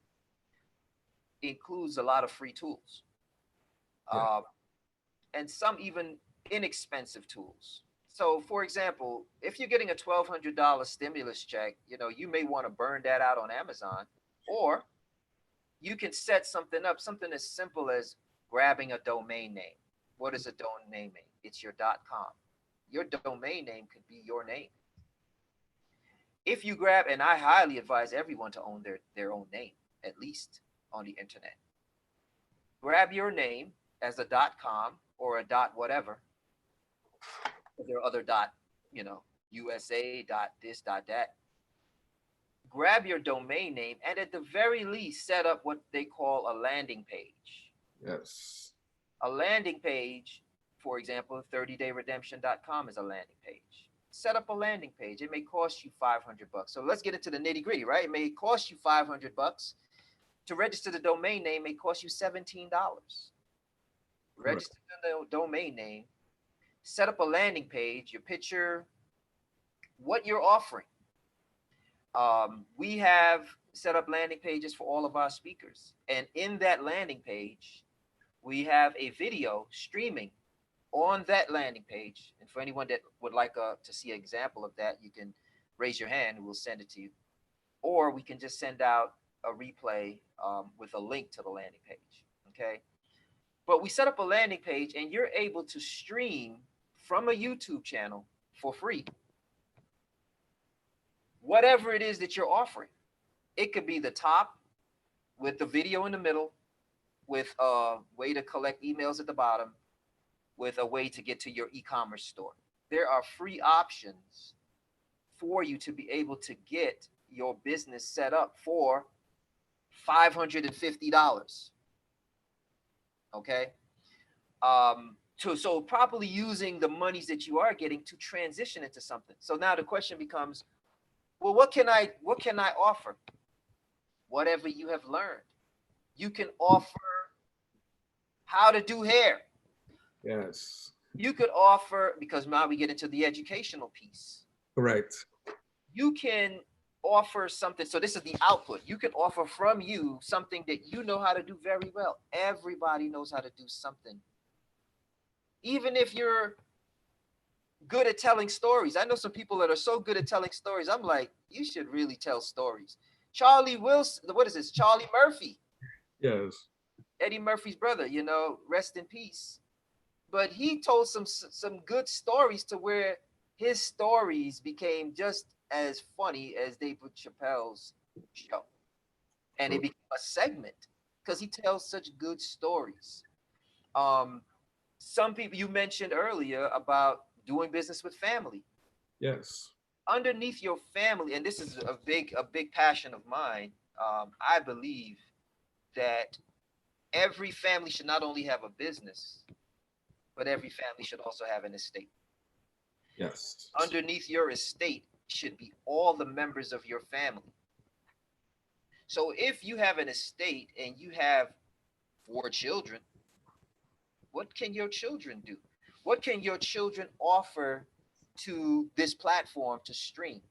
includes a lot of free tools, Yeah. uh, and some even inexpensive tools. So, for example, if you're getting a $1,200 stimulus check, you may want to burn that out on Amazon, or you can set something up, something as simple as grabbing a domain name. What is a domain name? It's your .com. Your domain name could be your name. If you grab, and I highly advise everyone to own their own name. at least on the internet. Grab your name as a .com or a whatever. There are other you know, USA this that. Grab your domain name and at the very least set up what they call a landing page. Yes. A landing page, for example, 30dayredemption.com is a landing page. Set up a landing page. It may cost you $500. So let's get into the nitty gritty, right? It may cost you $500. To register the domain name may cost you $17. Register the domain name, set up a landing page, your picture, what you're offering. We have set up landing pages for all of our speakers. And in that landing page, we have a video streaming on that landing page. And for anyone that would like to see an example of that, you can raise your hand and we'll send it to you. Or we can just send out a replay with a link to the landing page. Okay. But we set up a landing page and you're able to stream from a YouTube channel for free. Whatever it is that you're offering. It could be the top with the video in the middle, with a way to collect emails at the bottom, with a way to get to your e-commerce store. There are free options for you to be able to get your business set up for $550. Okay. So properly using the monies that you are getting to transition into something. So now the question becomes, well, what can I offer? Whatever you have learned. You can offer how to do hair. Yes. You could offer, because now we get into the educational piece. Correct. You can offer something. So this is the output. You can offer from you something that you know how to do very well. Everybody knows how to do something. Even if you're good at telling stories. I know some people that are so good at telling stories. I'm like, you should really tell stories. Charlie Wilson, what is this? Charlie Murphy. Yes. Eddie Murphy's brother, you know, rest in peace. But he told some good stories to where his stories became just as funny as David Chappelle's show. And it became a segment because he tells such good stories. Some people you mentioned earlier about doing business with family. Yes. Underneath your family, and this is a big passion of mine. I believe that every family should not only have a business, but every family should also have an estate. Yes. Underneath your estate should be all the members of your family. So if you have an estate and you have 4 children, what can your children do? What can your children offer to this platform to stream?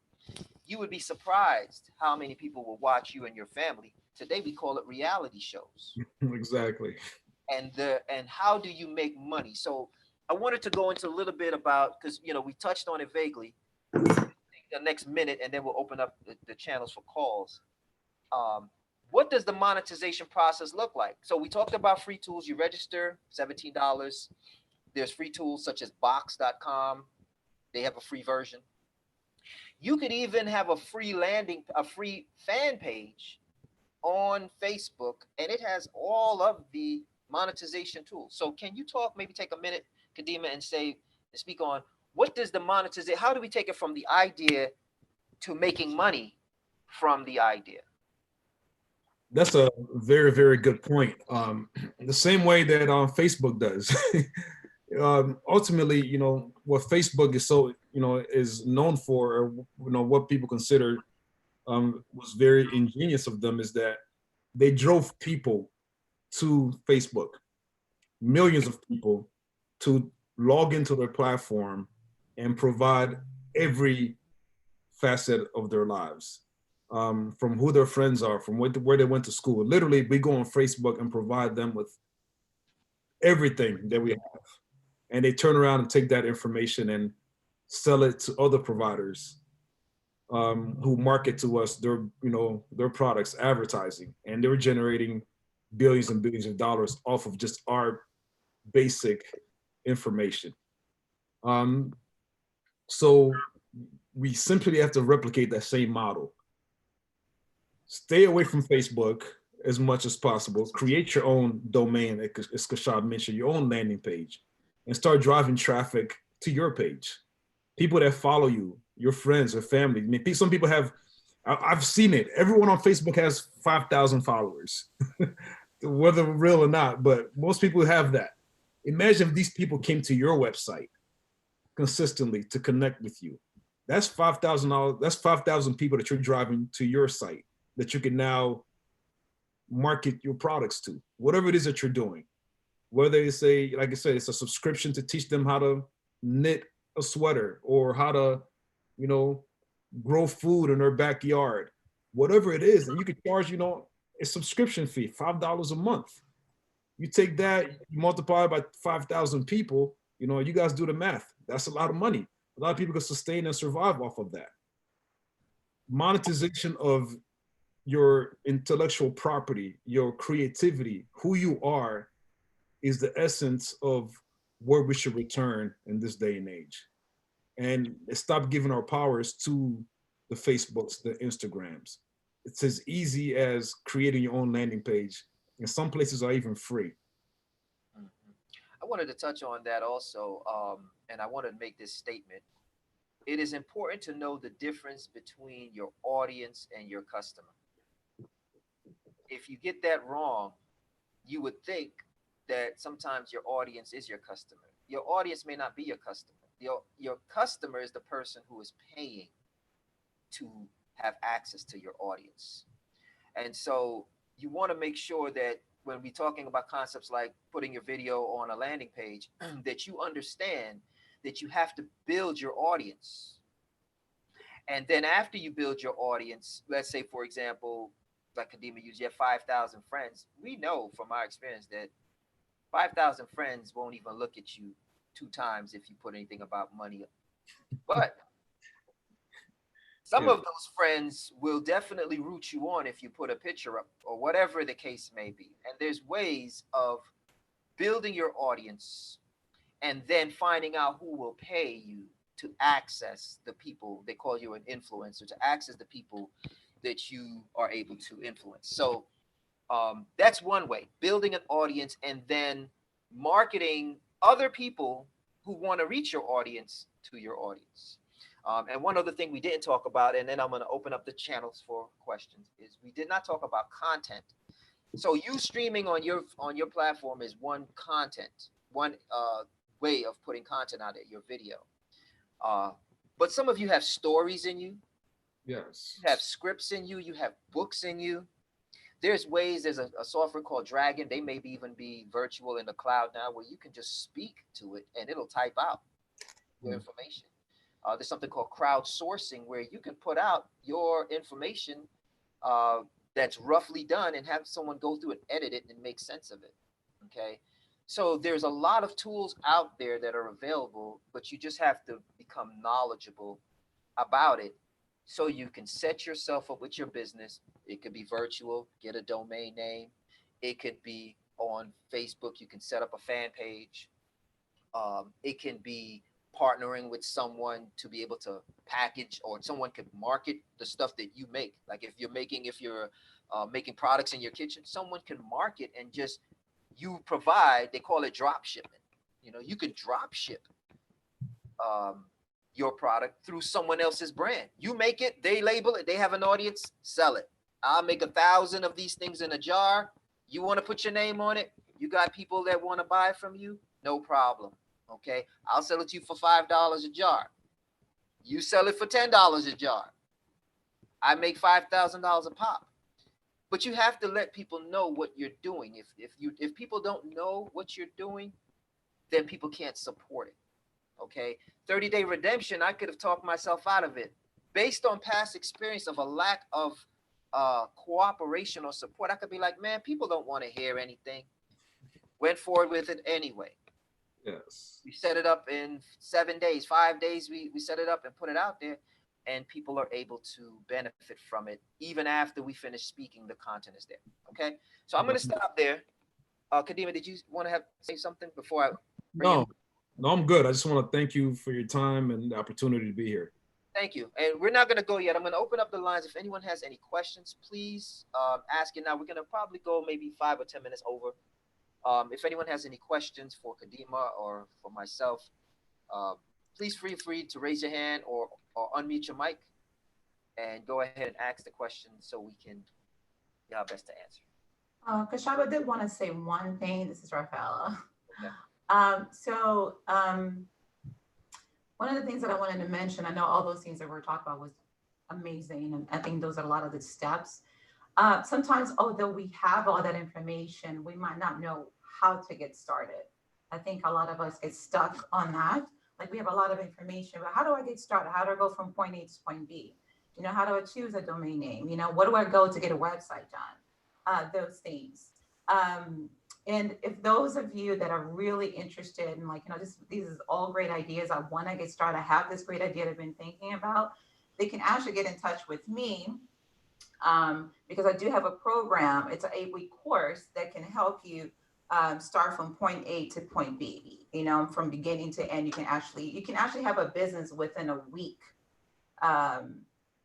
You would be surprised how many people will watch you and your family. Today we call it reality shows. Exactly. And how do you make money? So I wanted to go into a little bit about, because you know we touched on it vaguely. The next minute, and then we'll open up the channels for calls. What does the monetization process look like? So we talked about free tools. You register, $17. There's free tools such as Box.com. They have a free version. You could even have a free fan page on Facebook, and it has all of the monetization tools. So can you maybe take a minute, Kadima, and speak on what does the monetization, how do we take it from the idea to making money from the idea? That's a very, very good point. The same way that Facebook does. Ultimately, you know, what Facebook is is known for, or, you know, what people consider was very ingenious of them is that they drove people to Facebook, millions of people, to log into their platform and provide every facet of their lives. From who their friends are, from where they went to school. Literally, we go on Facebook and provide them with everything that we have. And they turn around and take that information and sell it to other providers who market to us their products, advertising. And they're generating billions and billions of dollars off of just our basic information. So we simply have to replicate that same model. Stay away from Facebook, as much as possible. Create your own domain, as Kashad mentioned, your own landing page, and start driving traffic to your page. People that follow you, your friends or family. I mean, some people have, I've seen it. Everyone on Facebook has 5,000 followers, whether real or not, but most people have that. Imagine if these people came to your website consistently to connect with you. That's $5,000. That's 5,000 people that you're driving to your site that you can now market your products to, whatever it is that you're doing. Whether it's a, like I said, it's a subscription to teach them how to knit a sweater or how to, you know, grow food in their backyard, whatever it is, and you could charge, you know, a subscription fee, $5 a month. You take that, you multiply it by 5,000 people, you know, you guys do the math. That's a lot of money. A lot of people can sustain and survive off of that. Monetization of your intellectual property, your creativity, who you are, is the essence of where we should return in this day and age. And stop giving our powers to the Facebooks, the Instagrams. It's as easy as creating your own landing page. And some places are even free. Mhm. I wanted to touch on that also, and I wanted to make this statement. It is important to know the difference between your audience and your customer. If you get that wrong, you would think that sometimes your audience is your customer. Your audience may not be your customer. Your customer is the person who is paying to have access to your audience. And so you want to make sure that when we're talking about concepts like putting your video on a landing page, that you understand that you have to build your audience. And then after you build your audience, let's say, for example, like Kadima used, you have 5,000 friends. We know from our experience that 5,000 friends won't even look at you two times if you put anything about money. But some Yeah. of those friends will definitely root you on if you put a picture up or whatever the case may be. And there's ways of building your audience and then finding out who will pay you to access the people. They call you an influencer, to access the people that you are able to influence. So that's one way, building an audience and then marketing other people who want to reach your audience to your audience. And one other thing we didn't talk about, and then I'm going to open up the channels for questions, is we did not talk about content. So you streaming on your platform is one content, one way of putting content out there, your video. Uh, but some of you have stories in you, Yes. you have scripts in you, you have books in you. There's ways, there's a software called Dragon. They may even be virtual in the cloud now where you can just speak to it and it'll type out your information. There's something called crowdsourcing where you can put out your information uh, that's roughly done and have someone go through and edit it and make sense of it. Okay. So there's a lot of tools out there that are available, but you just have to become knowledgeable about it so you can set yourself up with your business. It could be virtual, get a domain name. It could be on Facebook. You can set up a fan page. It can be partnering with someone to be able to package, or someone could market the stuff that you make. Like if you're making products in your kitchen, someone can market and just you provide. They call it drop shipment. You know, you could drop ship um, your product through someone else's brand. You make it, they label it, they have an audience, sell it. I'll make 1,000 of these things in a jar. You want to put your name on it? You got people that want to buy from you? No problem. Okay. I'll sell it to you for $5 a jar. You sell it for $10 a jar. I make $5,000 a pop. But you have to let people know what you're doing. If people don't know what you're doing, then people can't support it. Okay. 30-day redemption, I could have talked myself out of it based on past experience of a lack of cooperation or support. I could be like, man, people don't want to hear anything. Went forward with it anyway. Yes. We set it up in 7 days, 5 days. We set it up and put it out there, and people are able to benefit from it even after we finish speaking. The content is there. Okay, so I'm going to stop there. Kadima, did you want to say something before I bring No, in? no, I'm good. I just want to thank you for your time and the opportunity to be here. Thank you. And we're not going to go yet. I'm going to open up the lines. If anyone has any questions, please ask it now. We're going to probably go maybe 5 or 10 minutes over. If anyone has any questions for Kadima or for myself, uh, please feel free to raise your hand or unmute your mic and go ahead and ask the question so we can do our best to answer. Kashaba did want to say one thing. This is Rafaela. Okay. One of the things that I wanted to mention, I know all those things that we're talking about was amazing, and I think those are a lot of the steps. Sometimes, although we have all that information, we might not know how to get started. I think a lot of us get stuck on that. Like we have a lot of information, but how do I get started? How do I go from point A to point B? You know, how do I choose a domain name? You know, what do I go to get a website done? Those things. And if those of you that are really interested in, like, you know, these is all great ideas. I want to get started. I have this great idea that I've been thinking about. They can actually get in touch with me because I do have a program. It's an 8-week course that can help you start from point A to point B. You know, from beginning to end. You can actually have a business within a week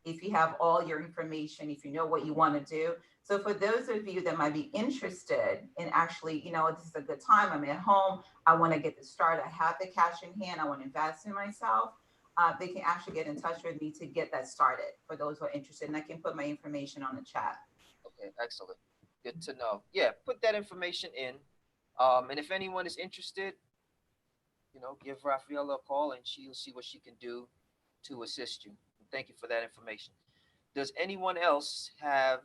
if you have all your information. If you know what you want to do. So for those of you that might be interested in actually, you know, this is a good time. I'm at home. I want to get this started. I have the cash in hand. I want to invest in myself. They can actually get in touch with me to get that started for those who are interested. And I can put my information on the chat. Okay, excellent. Good to know. Yeah, put that information in. And if anyone is interested, you know, give Rafaela a call and she'll see what she can do to assist you. Thank you for that information. Does anyone else have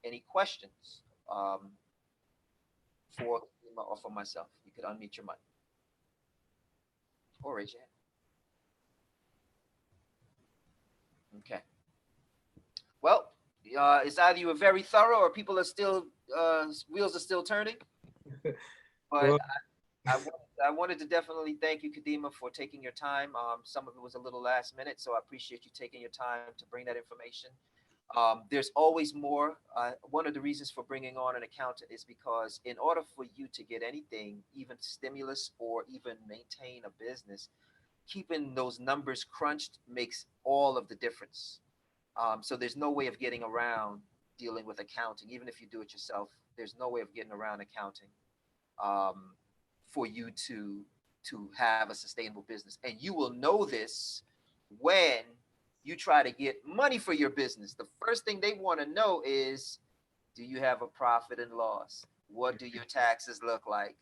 any questions for Kadima or for myself? You could unmute your mic or raise your hand. Okay. Well, it's either you were very thorough or people are still wheels are still turning. But Well, I wanted to definitely thank you, Kadima, for taking your time. Some of it was a little last minute, so I appreciate you taking your time to bring that information. There's always more. One of the reasons for bringing on an accountant is because in order for you to get anything, even stimulus or even maintain a business, keeping those numbers crunched makes all of the difference. So there's no way of getting around dealing with accounting, even if you do it yourself. There's no way of getting around accounting for you to have a sustainable business, and you will know this when you try to get money for your business. The first thing they want to know is, do you have a profit and loss? What do your taxes look like?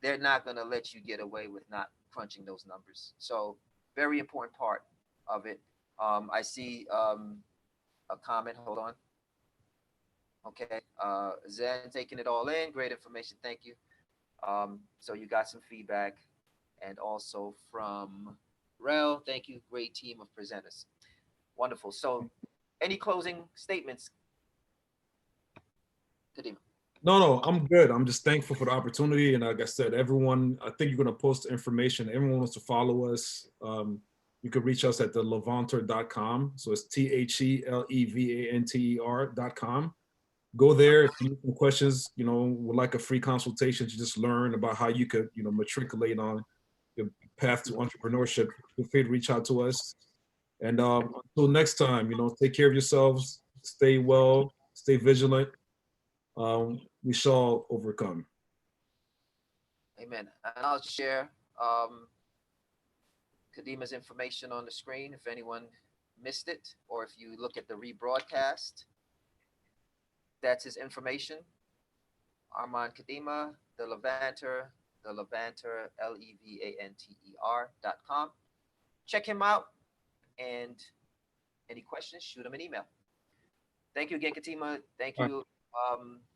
They're not going to let you get away with not crunching those numbers. So very important part of it. I see a comment. Hold on. Okay. Zen taking it all in. Great information. Thank you. So you got some feedback, and also from Rel. Thank you. Great team of presenters. Wonderful. So, any closing statements, Kadima? no, I'm good. I'm just thankful for the opportunity. And like I said, everyone, I think you're going to post the information. Everyone wants to follow us. You can reach us at the levanter.com. So it's THELEVANTER.com. Go there. If you have some questions, you know, would like a free consultation to just learn about how you could, you know, matriculate on your path to entrepreneurship. Feel free to reach out to us. And until next time, you know, take care of yourselves, stay well, stay vigilant. We shall overcome. Amen. And I'll share Kadima's information on the screen if anyone missed it, or if you look at the rebroadcast. That's his information. Armand Kadima, the Levanter, LEVANTER.com. Check him out, and any questions, shoot him an email. Thank you again, Kadima. Thank you,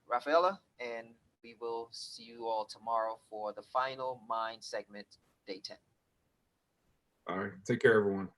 Rafaela, and we will see you all tomorrow for the final Mind segment, day 10. All right. Take care, everyone.